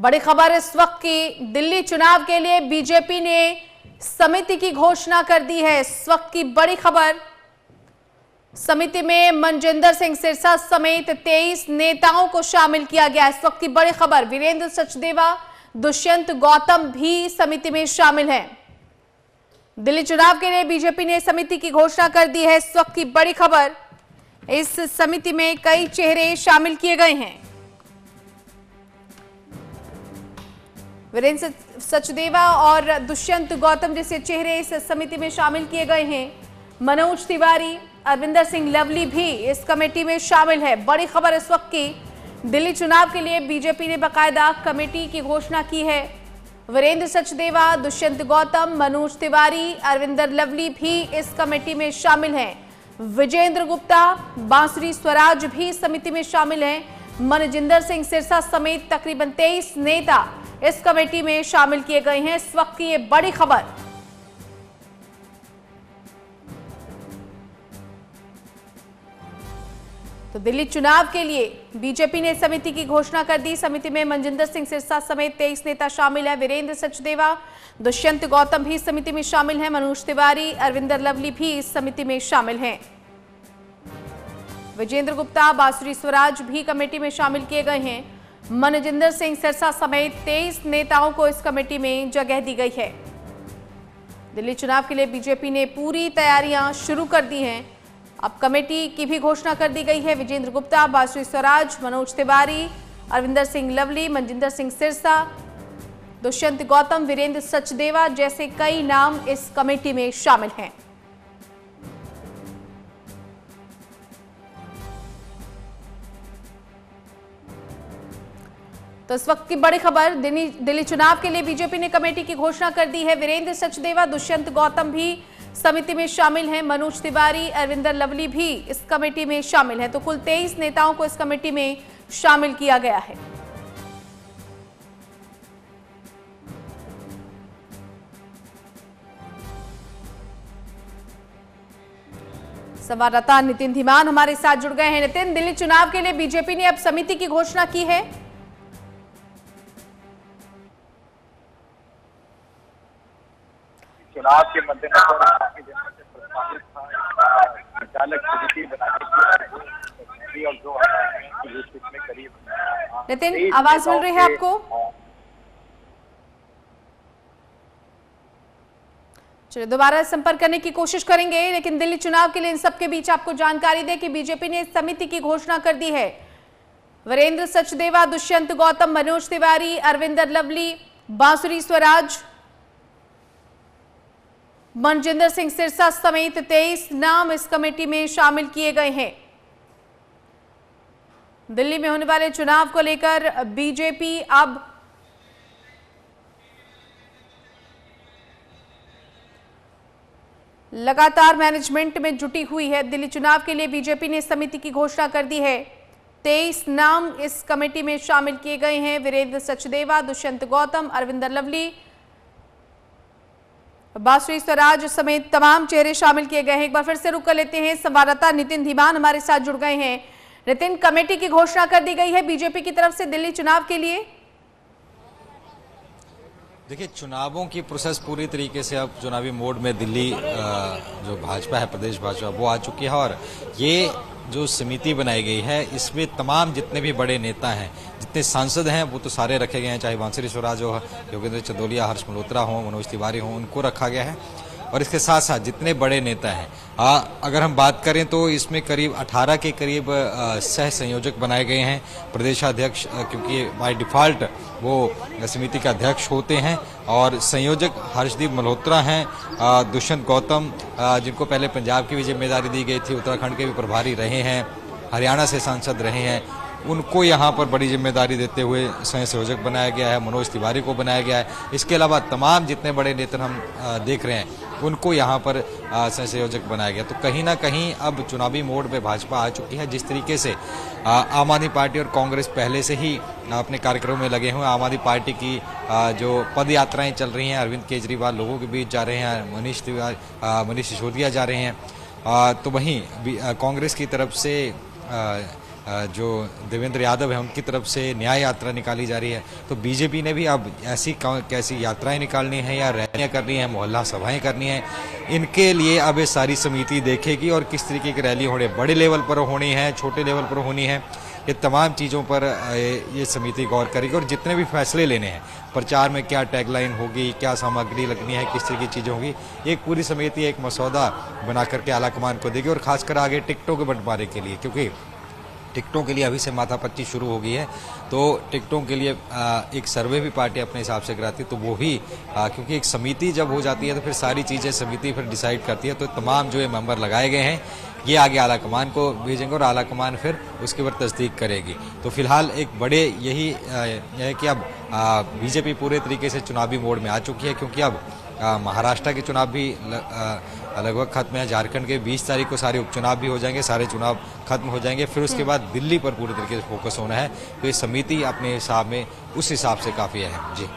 बड़ी खबर इस वक्त की, दिल्ली चुनाव के लिए बीजेपी ने समिति की घोषणा कर दी है। इस वक्त की बड़ी खबर, समिति में मनजिंदर सिंह सिरसा समेत 23 नेताओं को शामिल किया गया। इस वक्त की बड़ी खबर, वीरेंद्र सचदेवा, दुष्यंत गौतम भी समिति में शामिल हैं। दिल्ली चुनाव के लिए बीजेपी ने समिति की घोषणा कर दी है। इस वक्त की बड़ी खबर, इस समिति में कई चेहरे शामिल किए गए हैं। वीरेंद्र सचदेवा और दुष्यंत गौतम जैसे चेहरे इस समिति में शामिल किए गए हैं। मनोज तिवारी, अरविंदर सिंह लवली भी इस कमेटी में शामिल है। बड़ी खबर इस वक्त की, दिल्ली चुनाव के लिए बीजेपी ने बाकायदा कमेटी की घोषणा की है। वीरेंद्र सचदेवा, दुष्यंत गौतम, मनोज तिवारी, अरविंदर लवली भी इस कमेटी में शामिल हैं। विजेंद्र गुप्ता, बांसुरी स्वराज भी समिति में शामिल हैं। मनजिंदर सिंह सिरसा समेत तकरीबन 23 नेता इस कमेटी में शामिल किए गए हैं। इस वक्त की ये बड़ी खबर। तो दिल्ली चुनाव के लिए बीजेपी ने समिति की घोषणा कर दी। समिति में मनजिंदर सिंह सिरसा समेत 23 नेता शामिल हैं। वीरेंद्र सचदेवा, दुष्यंत गौतम भी समिति में शामिल हैं। मनोज तिवारी, अरविंदर लवली भी इस समिति में शामिल हैं। विजेंद्र गुप्ता, बांसुरी स्वराज भी कमेटी में शामिल किए गए हैं। मनजिंदर सिंह सिरसा समेत 23 नेताओं को इस कमेटी में जगह दी गई है। दिल्ली चुनाव के लिए बीजेपी ने पूरी तैयारियां शुरू कर दी हैं। अब कमेटी की भी घोषणा कर दी गई है। विजेंद्र गुप्ता, बांसुरी स्वराज, मनोज तिवारी, अरविंदर सिंह लवली, मनजिंदर सिंह सिरसा, दुष्यंत गौतम, वीरेंद्र सचदेवा जैसे कई नाम इस कमेटी में शामिल हैं। तो इस वक्त की बड़ी खबर, दिल्ली चुनाव के लिए बीजेपी ने कमेटी की घोषणा कर दी है। वीरेंद्र सचदेवा, दुष्यंत गौतम भी समिति में शामिल हैं। मनोज तिवारी, अरविंदर लवली भी इस कमेटी में शामिल हैं। तो कुल 23 नेताओं को इस कमेटी में शामिल किया गया है। संवाददाता नितिन धीमान हमारे साथ जुड़ गए हैं। नितिन, दिल्ली चुनाव के लिए बीजेपी ने अब समिति की घोषणा की है। चुनाव के मद्देनजर संचालक समिति बनाने की और जो इसमें करीब नितिन, आवाज मिल रही है आपको? चलिए दोबारा संपर्क करने की कोशिश करेंगे, लेकिन दिल्ली चुनाव के लिए इन सबके बीच आपको जानकारी दें कि बीजेपी ने इस समिति की घोषणा कर दी है। वीरेंद्र सचदेवा, दुष्यंत गौतम, मनोज तिवारी, अरविंदर लवली, बांसुरी स्वराज, मनजिंदर सिंह सिरसा समेत 23 नाम इस कमेटी में शामिल किए गए हैं। दिल्ली में होने वाले चुनाव को लेकर बीजेपी अब लगातार मैनेजमेंट में जुटी हुई है। दिल्ली चुनाव के लिए बीजेपी ने समिति की घोषणा कर दी है। 23 नाम इस कमेटी में शामिल किए गए हैं। वीरेंद्र सचदेवा, दुष्यंत गौतम, अरविंदर लवली, बांसुरी स्वराज समेत तमाम चेहरे शामिल किए गए हैं। एक बार फिर से रुक कर लेते हैं, संवाददाता नितिन धीमान हमारे साथ जुड़ गए हैं। नितिन, कमेटी की घोषणा कर दी गई है बीजेपी की तरफ से दिल्ली चुनाव के लिए। देखिए, चुनावों की प्रोसेस पूरी तरीके से अब चुनावी मोड में दिल्ली जो भाजपा है, प्रदेश भाजपा, वो आ चुकी है। और ये जो समिति बनाई गई है, इसमें तमाम जितने भी बड़े नेता हैं, जितने सांसद हैं, वो तो सारे रखे गए हैं, चाहे बांसुरी स्वराज हो, योगेंद्र चंदोलिया, हर्ष मल्होत्रा हो, मनोज तिवारी हो, उनको रखा गया है। और इसके साथ साथ जितने बड़े नेता हैं, अगर हम बात करें तो इसमें करीब 18 के करीब सह संयोजक बनाए गए हैं। प्रदेशाध्यक्ष, क्योंकि बाय डिफ़ॉल्ट वो समिति के अध्यक्ष होते हैं, और संयोजक हर्षदीप मल्होत्रा हैं। दुष्यंत गौतम, जिनको पहले पंजाब की भी जिम्मेदारी दी गई थी, उत्तराखंड के भी प्रभारी रहे हैं, हरियाणा से सांसद रहे हैं, उनको यहाँ पर बड़ी जिम्मेदारी देते हुए सह संयोजक बनाया गया है। मनोज तिवारी को बनाया गया है। इसके अलावा तमाम जितने बड़े नेता हम देख रहे हैं, उनको यहाँ पर सह संयोजक बनाया गया। तो कहीं ना कहीं अब चुनावी मोड में भाजपा आ चुकी है। जिस तरीके से आम आदमी पार्टी और कांग्रेस पहले से ही अपने कार्यक्रमों में लगे हुए, आम आदमी पार्टी की जो पद यात्राएं चल रही हैं, अरविंद केजरीवाल लोगों के बीच जा रहे हैं, मनीष सिसोदिया जा रहे हैं, तो वहीं कांग्रेस की तरफ से जो देवेंद्र यादव है उनकी तरफ से न्याय यात्रा निकाली जा रही है। तो बीजेपी ने भी अब ऐसी कैसी यात्राएं निकालनी है या रैलियां करनी है, मोहल्ला सभाएं करनी है, इनके लिए अब ये सारी समिति देखेगी और किस तरीके की रैली होने, बड़े लेवल पर होनी है, छोटे लेवल पर होनी है, ये तमाम चीज़ों पर ये समिति गौर करेगी। और जितने भी फैसले लेने हैं, प्रचार में क्या टैगलाइन होगी, क्या सामग्री लगनी है, किस तरह की चीज़ें होंगी, एक पूरी समिति एक मसौदा बना करके आलाकमान को देगी। और खासकर आगे टिकटों के बंटवारे के लिए, क्योंकि टिकटों के लिए अभी से माथापच्ची शुरू हो गई है, तो टिकटों के लिए एक सर्वे भी पार्टी अपने हिसाब से कराती है, तो वो भी क्योंकि एक समिति जब हो जाती है तो फिर सारी चीज़ें समिति फिर डिसाइड करती है। तो तमाम जो ये मेंबर लगाए गए हैं ये आगे आलाकमान को भेजेंगे और आलाकमान फिर उसके ऊपर तस्दीक करेगी। तो फिलहाल एक बड़े यही है कि अब बीजेपी पूरे तरीके से चुनावी मोड में आ चुकी है, क्योंकि अब महाराष्ट्र के चुनाव भी लगभग खत्म है, झारखंड के 20 तारीख को सारे उपचुनाव भी हो जाएंगे, सारे चुनाव खत्म हो जाएंगे, फिर उसके बाद दिल्ली पर पूरे तरीके से फोकस होना है। तो ये समिति अपने हिसाब में उस हिसाब से काफ़ी है। जी।